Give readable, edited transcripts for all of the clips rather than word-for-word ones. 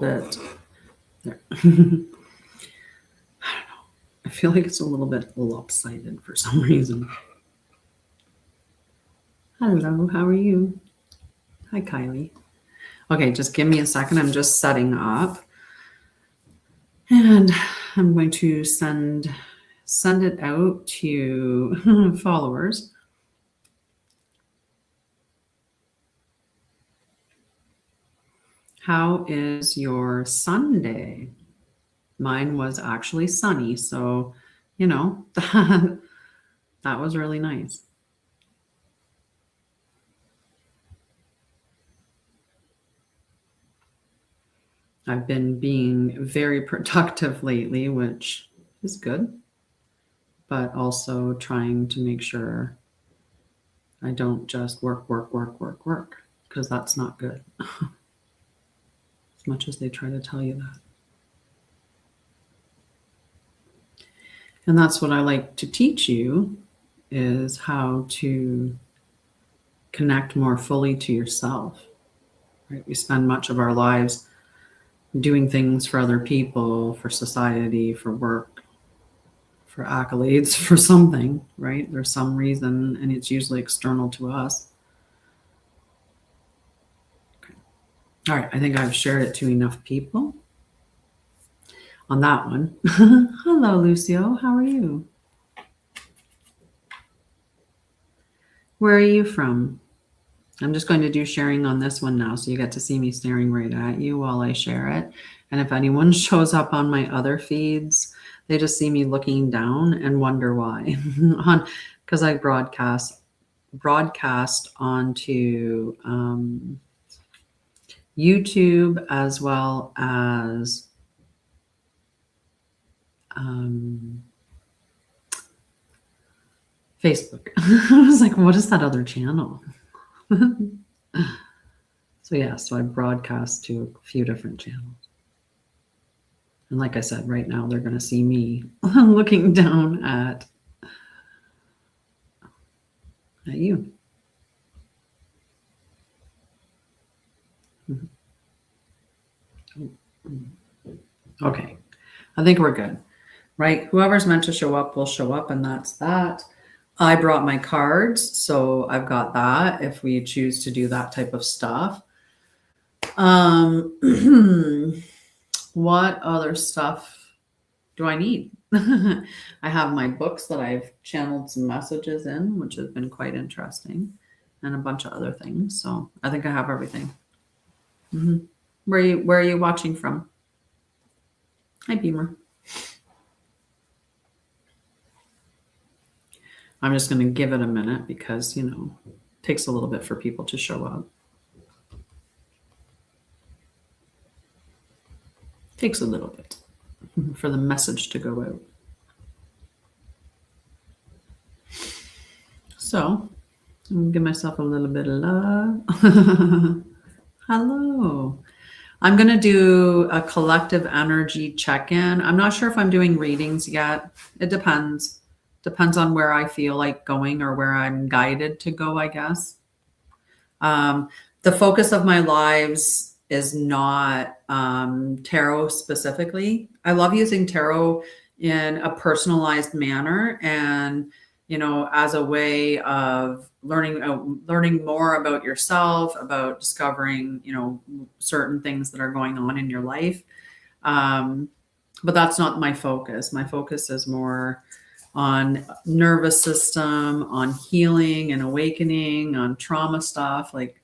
bit there. I don't know. I feel like it's a little bit lopsided for some reason. Hello, how are you? Hi, Kylie. Okay, just give me a second. I'm just setting up. And I'm going to send it out to followers. How is your Sunday? Mine was actually sunny, so that was really nice. I've been being very productive lately, which is good, but also trying to make sure I don't just work, because that's not good. As much as they try to tell you that. And that's what I like to teach you, is how to connect more fully to yourself. Right? We spend much of our lives doing things for other people, for society, for work, for accolades, for something, right? There's some reason, and it's usually external to us. Okay. All right, I think I've shared it to enough people on that one. Hello, Lucio. How are you? Where are you from? I'm just going to do sharing on this one now, so you get to see me staring right at you while I share it. And if anyone shows up on my other feeds, they just see me looking down and wonder why. Because I broadcast onto YouTube as well as Facebook. I was like, what is that other channel? So I broadcast to a few different channels. And like I said, right now they're going to see me looking down at you. Okay, I think we're good, right? Whoever's meant to show up will show up, and that's that. I brought my cards, so I've got that if we choose to do that type of stuff. What other stuff do I need? I have my books that I've channeled some messages in, which has been quite interesting, and a bunch of other things. So I think I have everything. Mm-hmm. Where are you watching from? Hi, Beamer. I'm just going to give it a minute because, it takes a little bit for people to show up. Takes a little bit for the message to go out. So I'm going to give myself a little bit of love. Hello. I'm going to do a collective energy check-in. I'm not sure if I'm doing readings yet. It depends. Depends on where I feel like going or where I'm guided to go, I guess. The focus of my lives is not tarot specifically. I love using tarot in a personalized manner and, as a way of learning more about yourself, about discovering, certain things that are going on in your life. But that's not my focus. My focus is more on nervous system, on healing and awakening, on trauma stuff, like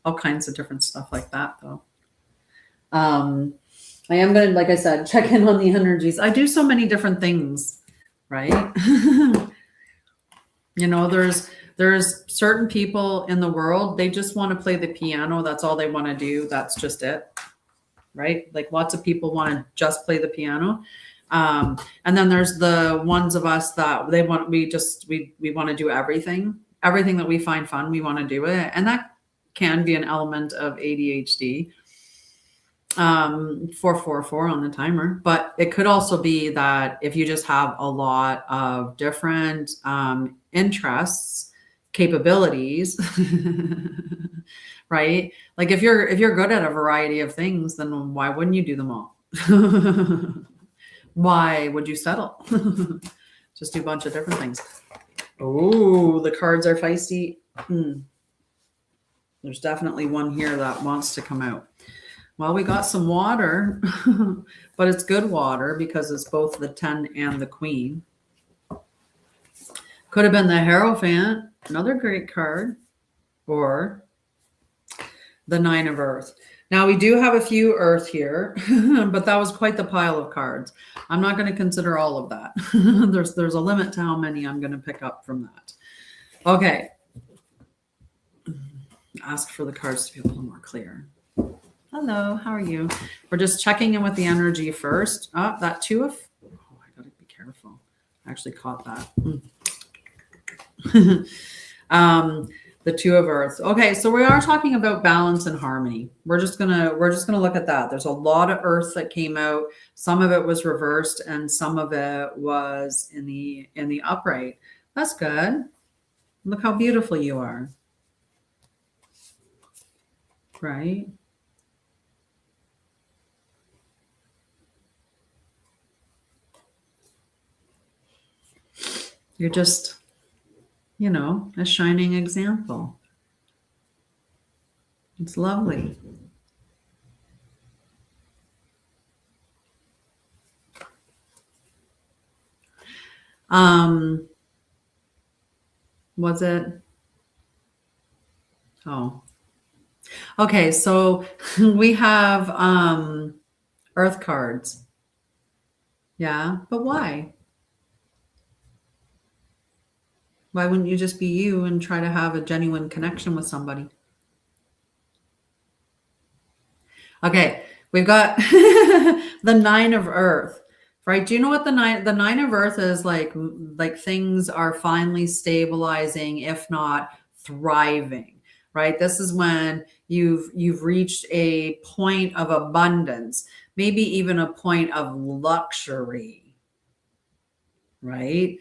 all kinds of different stuff like that, though. I am going to, like I said, check in on the energies. I do so many different things, right? There's certain people in the world, they just want to play the piano. That's all they want to do. That's just it, right? Like lots of people want to just play the piano. And then there's the ones of us that we want to do everything that we find fun. We want to do it. And that can be an element of ADHD, 444 on the timer, but it could also be that if you just have a lot of different, interests, capabilities, right? Like if you're good at a variety of things, then why wouldn't you do them all? Why would you settle? Just do a bunch of different things. Oh, the cards are feisty. There's definitely one here that wants to come out. Well, we got some water, but it's good water because it's both the 10 and the Queen. Could have been the Hierophant, another great card, or the 9 of Earth. Now, we do have a few Earth here, but that was quite the pile of cards. I'm not going to consider all of that. There's a limit to how many I'm going to pick up from that. Okay. Ask for the cards to be a little more clear. Hello, how are you? We're just checking in with the energy first. Oh, that 2 of... Oh, I got to be careful. I actually caught that. The 2 of Earth. Okay, so we are talking about balance and harmony. We're just gonna look at that. There's a lot of Earth that came out. Some of it was reversed, and some of it was in the upright. That's good. Look how beautiful you are. Right? You're just, a shining example. It's lovely. Was it? Oh. Okay, so we have Earth cards. Yeah, but why? Why wouldn't you just be you and try to have a genuine connection with somebody? Okay, we've got the 9 of Earth, right? Do you know what the nine of Earth is like? Like things are finally stabilizing, if not thriving, right? This is when you've reached a point of abundance, maybe even a point of luxury, right?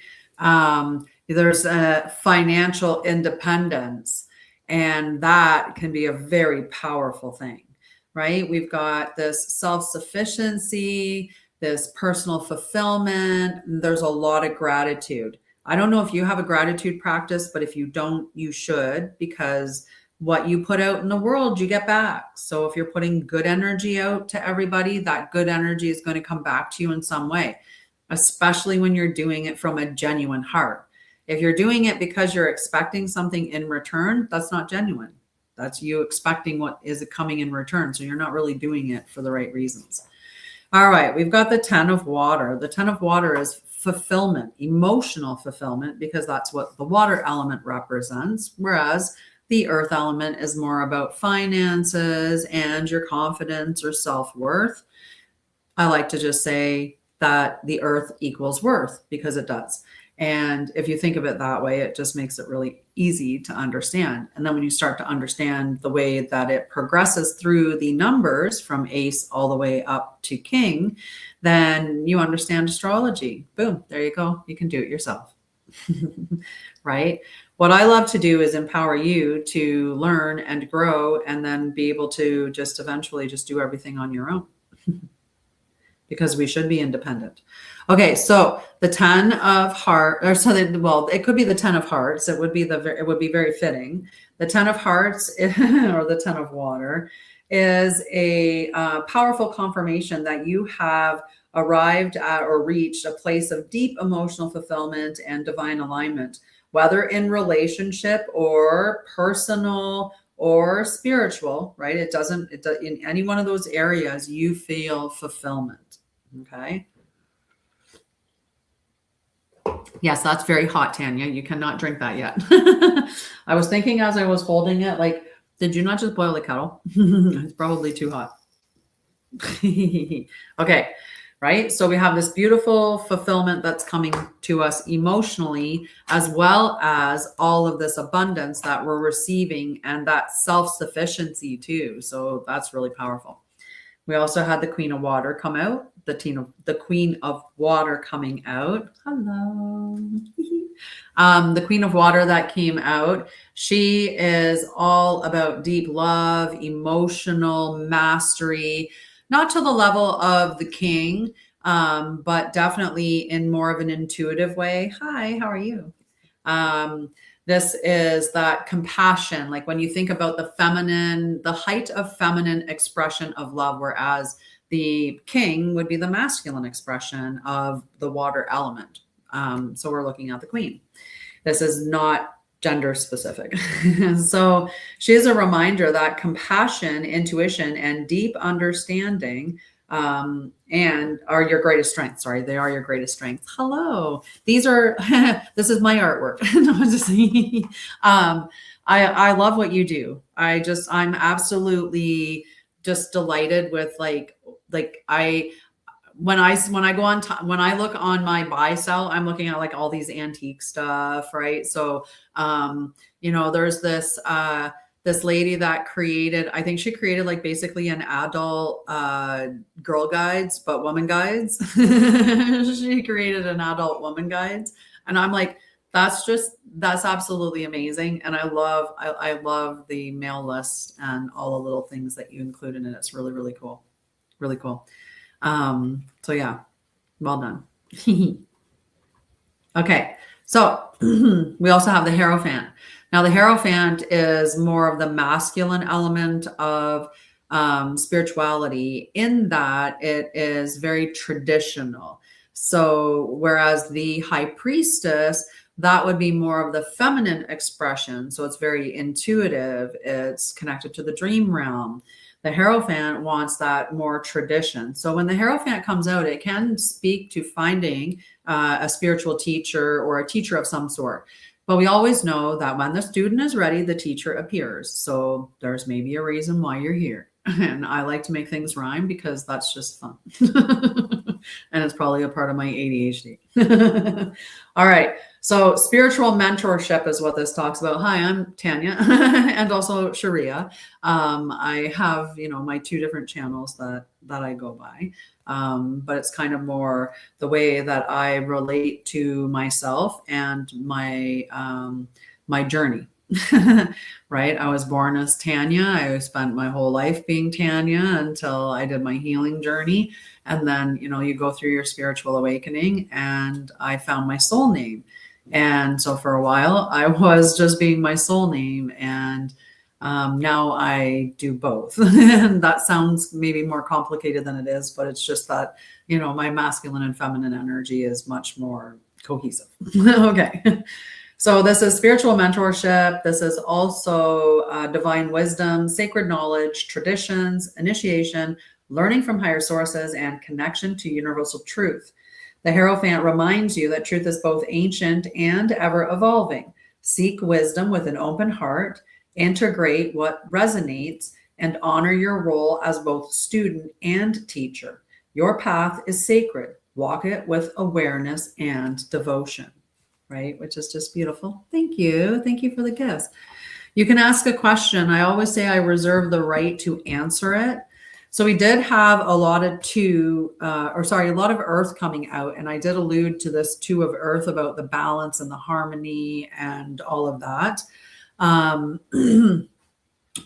There's a financial independence, and that can be a very powerful thing, right? We've got this self-sufficiency, this personal fulfillment. There's a lot of gratitude. I don't know if you have a gratitude practice, but if you don't, you should, because what you put out in the world, you get back. So if you're putting good energy out to everybody, that good energy is going to come back to you in some way, especially when you're doing it from a genuine heart. If you're doing it because you're expecting something in return, that's not genuine. That's you expecting what is coming in return. So you're not really doing it for the right reasons. All right, we've got the 10 of water. The 10 of water is fulfillment, emotional fulfillment, because that's what the water element represents. Whereas the earth element is more about finances and your confidence or self-worth. I like to just say that the earth equals worth, because it does. And if you think of it that way, it just makes it really easy to understand. And then when you start to understand the way that it progresses through the numbers from ace all the way up to king, then you understand astrology. Boom, there you go. You can do it yourself. Right? What I love to do is empower you to learn and grow, and then be able to just eventually just do everything on your own. Because we should be independent. Okay, so the 10 of hearts, or something. Well, it could be the 10 of hearts. It would be very fitting. The 10 of hearts, or the 10 of water, is a powerful confirmation that you have arrived at or reached a place of deep emotional fulfillment and divine alignment, whether in relationship or personal or spiritual, right? It does in any one of those areas, you feel fulfillment. Okay. Yes, that's very hot, Tanya. You cannot drink that yet. I was thinking as I was holding it, like, did you not just boil the kettle? It's probably too hot. Okay. Right. So we have this beautiful fulfillment that's coming to us emotionally, as well as all of this abundance that we're receiving, and that self-sufficiency too. So that's really powerful. We also had the Queen of Water come out, the Queen of Water coming out. Hello. The Queen of Water that came out, she is all about deep love, emotional mastery, not to the level of the king, but definitely in more of an intuitive way. Hi, how are you? Um, this is that compassion. Like when you think about the feminine, the height of feminine expression of love, whereas the king would be the masculine expression of the water element. So we're looking at the queen. This is not gender specific. So she is a reminder that compassion, intuition, and deep understanding and are your greatest strength. Sorry, they are your greatest strength. Hello. These are, this is my artwork. No, I'm just I love what you do. I'm absolutely just delighted with when I look on my buy sell, I'm looking at like all these antique stuff, right? So there's this lady that created, I think she created like basically an adult girl guides, but woman guides. She created an adult woman guides. And I'm like, that's absolutely amazing. And I love the mail list and all the little things that you include in it. It's really, really cool. Really cool. So yeah, well done. Okay. So we also have the Hierophant. Now the Hierophant is more of the masculine element of spirituality in that it is very traditional. So whereas the High Priestess, that would be more of the feminine expression. So it's very intuitive. It's connected to the dream realm. The Hierophant wants that more tradition. So when the Hierophant comes out, it can speak to finding a spiritual teacher or a teacher of some sort. But we always know that when the student is ready, the teacher appears. So there's maybe a reason why you're here. And I like to make things rhyme because that's just fun. And it's probably a part of my ADHD. All right. So spiritual mentorship is what this talks about. Hi, I'm Tanya and also Sha'Ryah. I have, my two different channels that I go by. But it's kind of more the way that I relate to myself and my journey. Right. I was born as Tanya. I spent my whole life being Tanya until I did my healing journey. And then, you go through your spiritual awakening, and I found my soul name. And so for a while I was just being my soul name. And now I do both. And that sounds maybe more complicated than it is, but it's just that, my masculine and feminine energy is much more cohesive. Okay. So this is spiritual mentorship. This is also divine wisdom, sacred knowledge, traditions, initiation, learning from higher sources, and connection to universal truth. The Hierophant reminds you that truth is both ancient and ever evolving. Seek wisdom with an open heart, integrate what resonates, and honor your role as both student and teacher. Your path is sacred. Walk it with awareness and devotion. Right? Which is just beautiful. Thank you. Thank you for the gifts. You can ask a question. I always say I reserve the right to answer it. So we did have a lot of earth coming out. And I did allude to this 2 of earth about the balance and the harmony and all of that.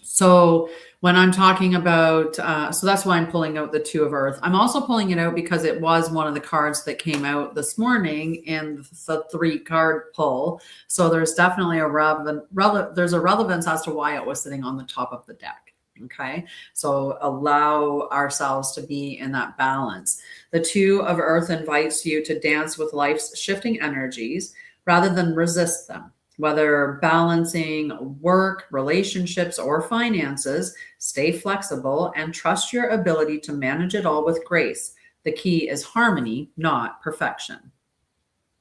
So when I'm talking about, so that's why I'm pulling out the 2 of earth. I'm also pulling it out because it was one of the cards that came out this morning in the 3 card pull. So there's definitely there's a relevance as to why it was sitting on the top of the deck. Okay. So allow ourselves to be in that balance. The 2 of earth invites you to dance with life's shifting energies rather than resist them. Whether balancing work, relationships, or finances, stay flexible and trust your ability to manage it all with grace. The key is harmony, not perfection.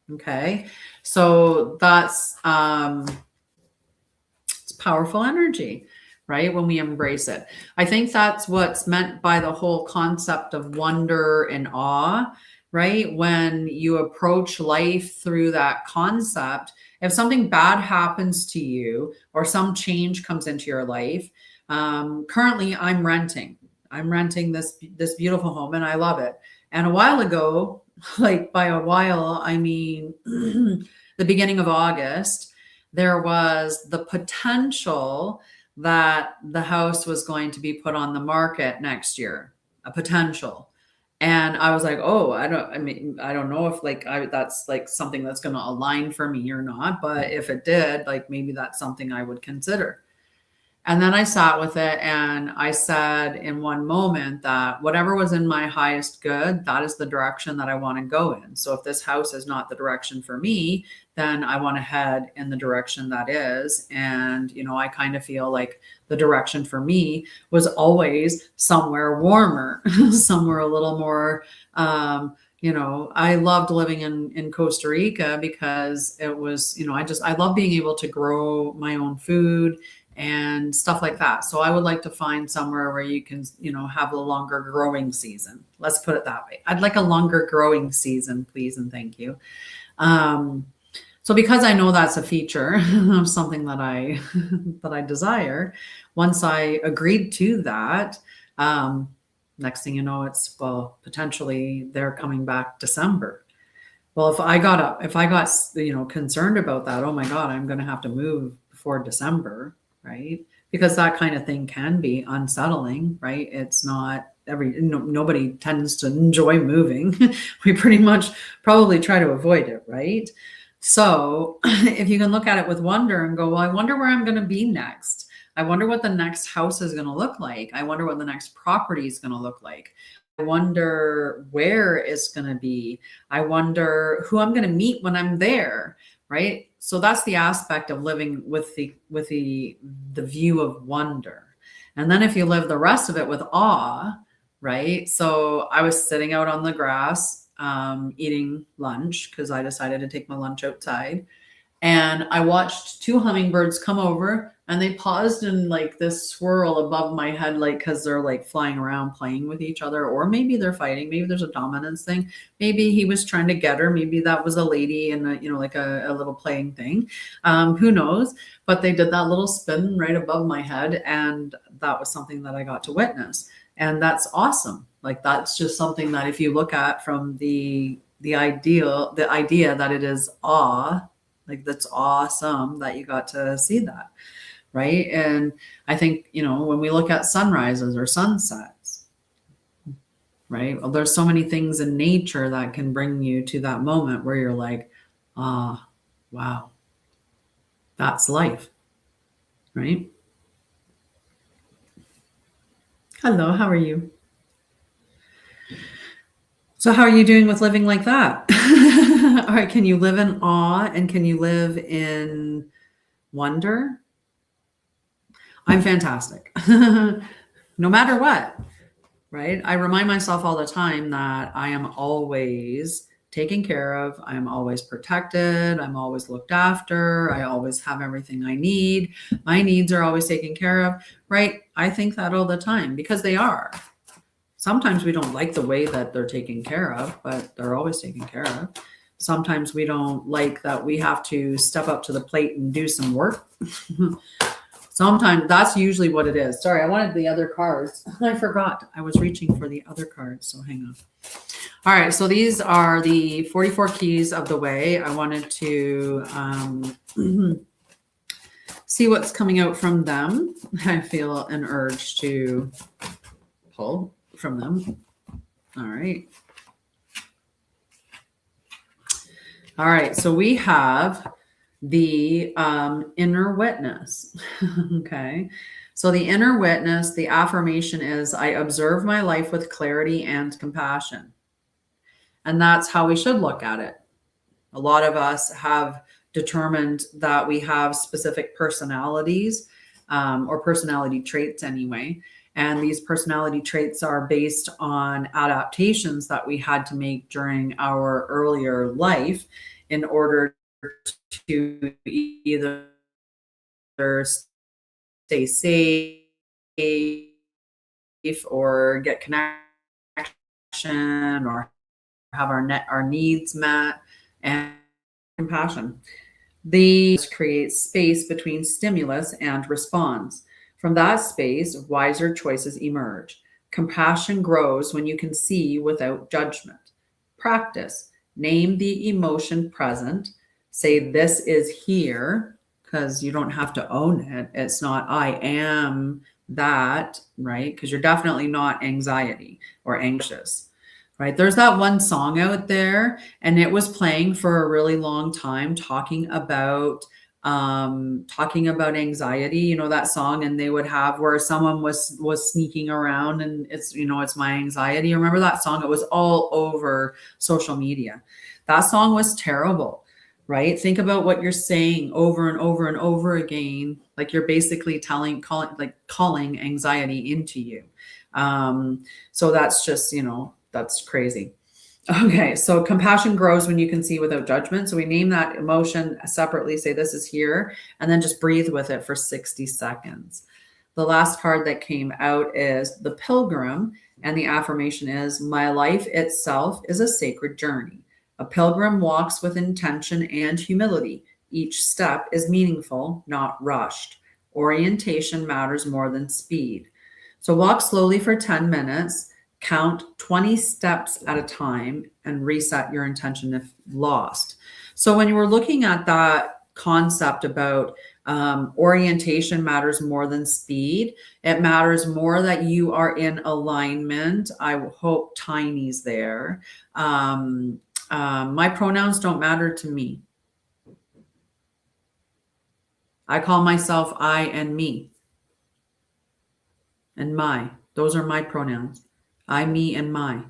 Okay, so that's it's powerful energy, right? When we embrace it. I think that's what's meant by the whole concept of wonder and awe, right? When you approach life through that concept, if something bad happens to you or some change comes into your life, currently I'm renting. I'm renting this beautiful home and I love it. And a while ago, like by a while, I mean the beginning of August, there was the potential that the house was going to be put on the market next year, a potential. And I was like, oh, I don't know if like that's like something that's going to align for me or not. But if it did, like maybe that's something I would consider. And then I sat with it and I said in one moment that whatever was in my highest good, that is the direction that I want to go in. So if this house is not the direction for me, then I want to head in the direction that is. And, you know, I kind of feel like the direction for me was always somewhere warmer, somewhere a little more, you know, I loved living in Costa Rica because it was, you know, I love being able to grow my own food and stuff like that. So I would like to find somewhere where you can, you know, have a longer growing season. Let's put it that way. I'd like a longer growing season, please, and thank you. So because I know that's a feature of something that I that I desire, once I agreed to that, next thing you know, it's well, potentially they're coming back December. Well, if I got you know, concerned about that, oh my God, I'm going to have to move before December, right? Because that kind of thing can be unsettling, right? It's not nobody tends to enjoy moving. We pretty much probably try to avoid it, right? So if you can look at it with wonder and go, well, I wonder where I'm going to be next. I wonder what the next house is going to look like. I wonder what the next property is going to look like. I wonder where it's going to be. I wonder who I'm going to meet when I'm there, right? So that's the aspect of living with the view of wonder. And then if you live the rest of it with awe, right? So I was sitting out on the grass eating lunch because I decided to take my lunch outside. And I watched two hummingbirds come over and they paused in like this swirl above my head, like because they're like flying around playing with each other, or maybe they're fighting. Maybe there's a dominance thing. Maybe he was trying to get her. Maybe that was a lady and you know, like a little playing thing. Who knows? But they did that little spin right above my head, and that was something that I got to witness, and that's awesome. Like that's just something that if you look at from the idea that it is awe. Like that's awesome that you got to see that, right? And I think, you know, when we look at sunrises or sunsets, right? Well, there's so many things in nature that can bring you to that moment where you're like, ah, wow, that's life, right? Hello, how are you? So how are you doing with living like that? All right, can you live in awe and can you live in wonder? I'm fantastic. No matter what, right? I remind myself all the time that I am always taken care of. I am always protected. I'm always looked after. I always have everything I need. My needs are always taken care of, right? I think that all the time because they are. Sometimes we don't like the way that they're taken care of, but they're always taken care of. Sometimes we don't like that we have to step up to the plate and do some work. Sometimes that's usually what it is. Sorry, I wanted the other cards. I forgot. I was reaching for the other cards, so hang on. All right, so these are the 44 keys of the way. I wanted to see what's coming out from them. I feel an urge to pull from them. All right. All right, so we have the inner witness. Okay. So the inner witness, the affirmation is, I observe my life with clarity and compassion. And that's how we should look at it. A lot of us have determined that we have specific personalities or personality traits anyway. And these personality traits are based on adaptations that we had to make during our earlier life in order to either stay safe or get connection or have our needs met, and compassion. These create space between stimulus and response. From that space, wiser choices emerge. Compassion grows when you can see without judgment. Practice. Name the emotion present. Say, this is here, because you don't have to own it. It's not, I am that, right? Because you're definitely not anxiety or anxious, right? There's that one song out there, and it was playing for a really long time, talking about anxiety, you know, that song, and they would have where someone was sneaking around, and it's, you know, it's my anxiety. Remember that song? It was all over social media. That song was terrible, right? Think about what you're saying over and over and over again, like you're basically calling anxiety into you. So that's just, you know, that's crazy. Okay, so compassion grows when you can see without judgment. So we name that emotion separately, say this is here, and then just breathe with it for 60 seconds. The last card that came out is the Pilgrim, and the affirmation is, my life itself is a sacred journey. A pilgrim walks with intention and humility. Each step is meaningful, not rushed. Orientation matters more than speed. So walk slowly for 10 minutes. Count 20 steps at a time and reset your intention if lost. So when you were looking at that concept about orientation matters more than speed, it matters more that you are in alignment. I hope Tiny's there. My pronouns don't matter to me. I call myself I and me and my. Those are my pronouns. I, me, and my.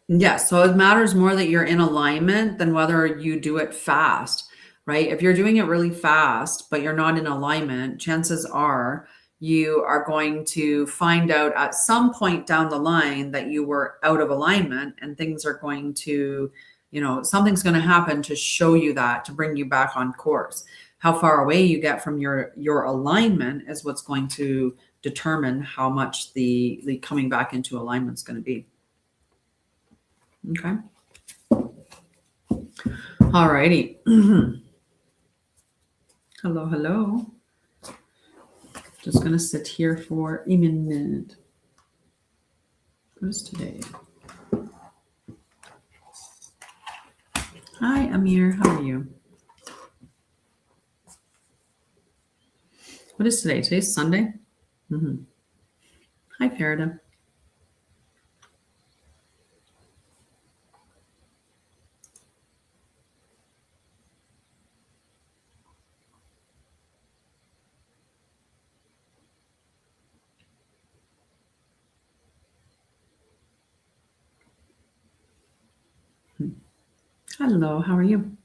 Yes, so it matters more that you're in alignment than whether you do it fast, right? If you're doing it really fast, but you're not in alignment, chances are you are going to find out at some point down the line that you were out of alignment, and things are going to, you know, something's going to happen to show you that, to bring you back on course. How far away you get from your alignment is what's going to determine how much the coming back into alignment is going to be. Okay. All righty. Hello, hello. Just going to sit here for a minute. What is today? Hi, Amir. How are you? What is today? Today's Sunday? Mm-hmm. Hi, Farida. Hello, how are you?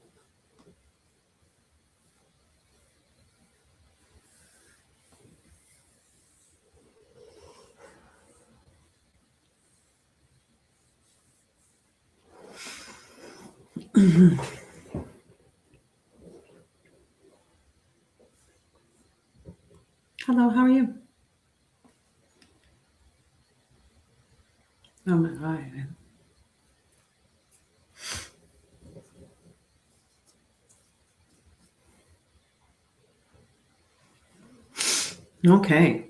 Hello, how are you? Oh my God. Okay.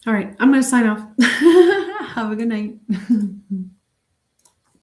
All right, I'm going to sign off. Have a good night.